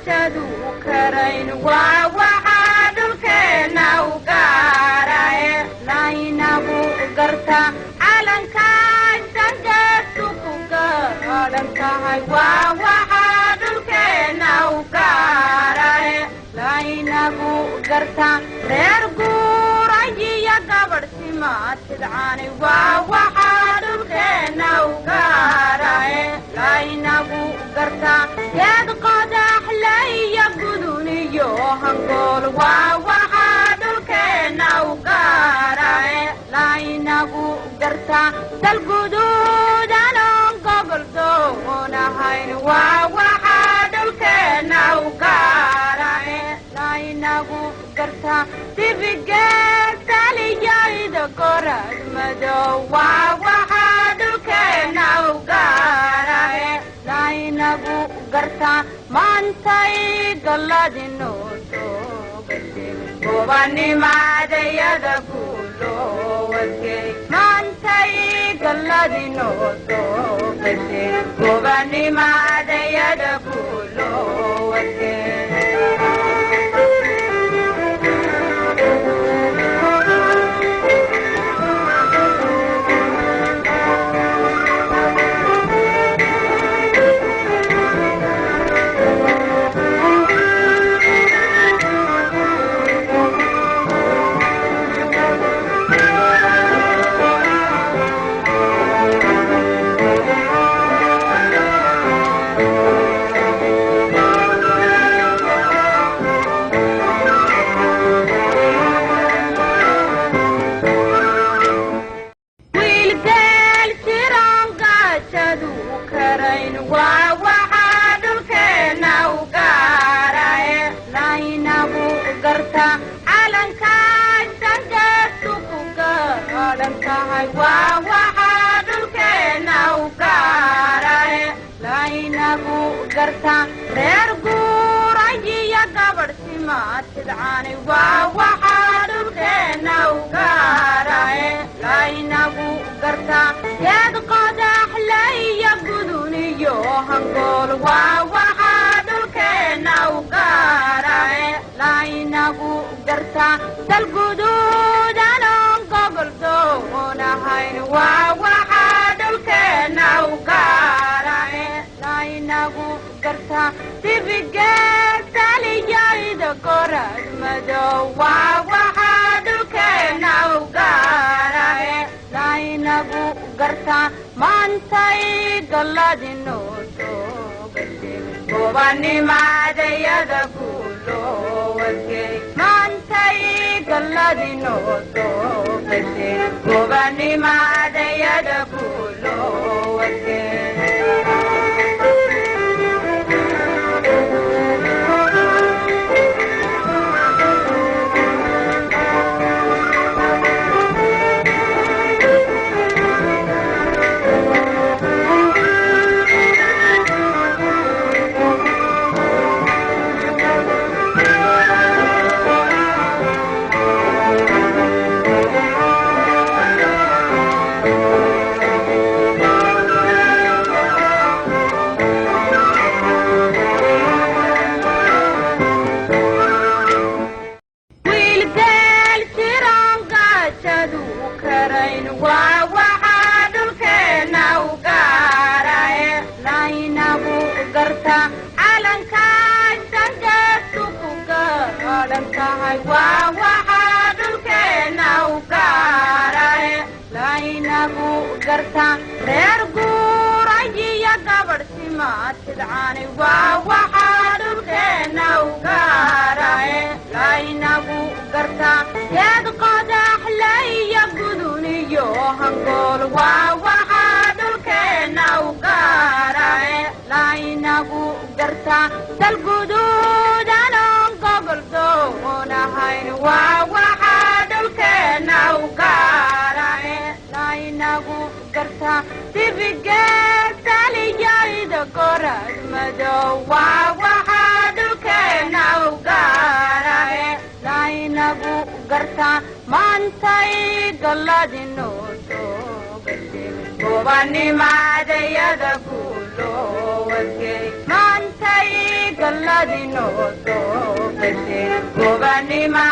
gaajadu karayn waa waxaa dhulkeena u gaarae laynagu garta calankaashan geestu ku gaadhan tahay waa waxaa dhulkeena u gaarae laynagu garta reer guurayiyo gabadh simaatidcaani waa waxaa dhulkeena u gaarae laynagu garta geed qodaxleyo guduniyo hangool waa waxaa dhulkeena u gaarae laynagu garta dal guduudanon gobol doonahayn waa waxaa dhulkeena u gaarae laynagu garta dibigeesaliyoida gorad madow waa waxaa dhulkeena u gaarae laynagu garta maantay galladinoo soo gashay gobanimadayada guulowasgay maantay galladinoo soo gashay gobanimadayada guulowasgay reer guurayiyo gabadh simaatidcaani waa waxaa dhulkeena u gaarae laynagu garta geed qodaxleyo guduniyo hangool waa waxaa dhulkeena u gaarae laynagu garta dal guduudanon gobol doonahayn waa waxaa dhulkeena u gaarae laynagu garta dibigeesaliyoida gorad madow waa waxaa dhulkeena u gaarae laynagu garta maantay galladinoo soo gashay gobanimadayada guulowasgay maantay galladinoo soo gashay gobanimadayada guulowasgay reer guurayiyo gabadh simaatidcaani waa waxaa dhulkeena u gaarae laynagu garta geed qodaxleyo guduniyo hangool waa waxaa dhulkeena u gaarae laynagu garta dal guduudanon gobol doonahayn waa waxaa dhulkeena u gaarae laynagu garta dibigeesaliyoida gorad madow waa waxaa dhulkeena u gaarae laynagu garta maantay galladinoo soo gashay gobanimadayada guulowasgay maantay galladinoo soo gashay gobanima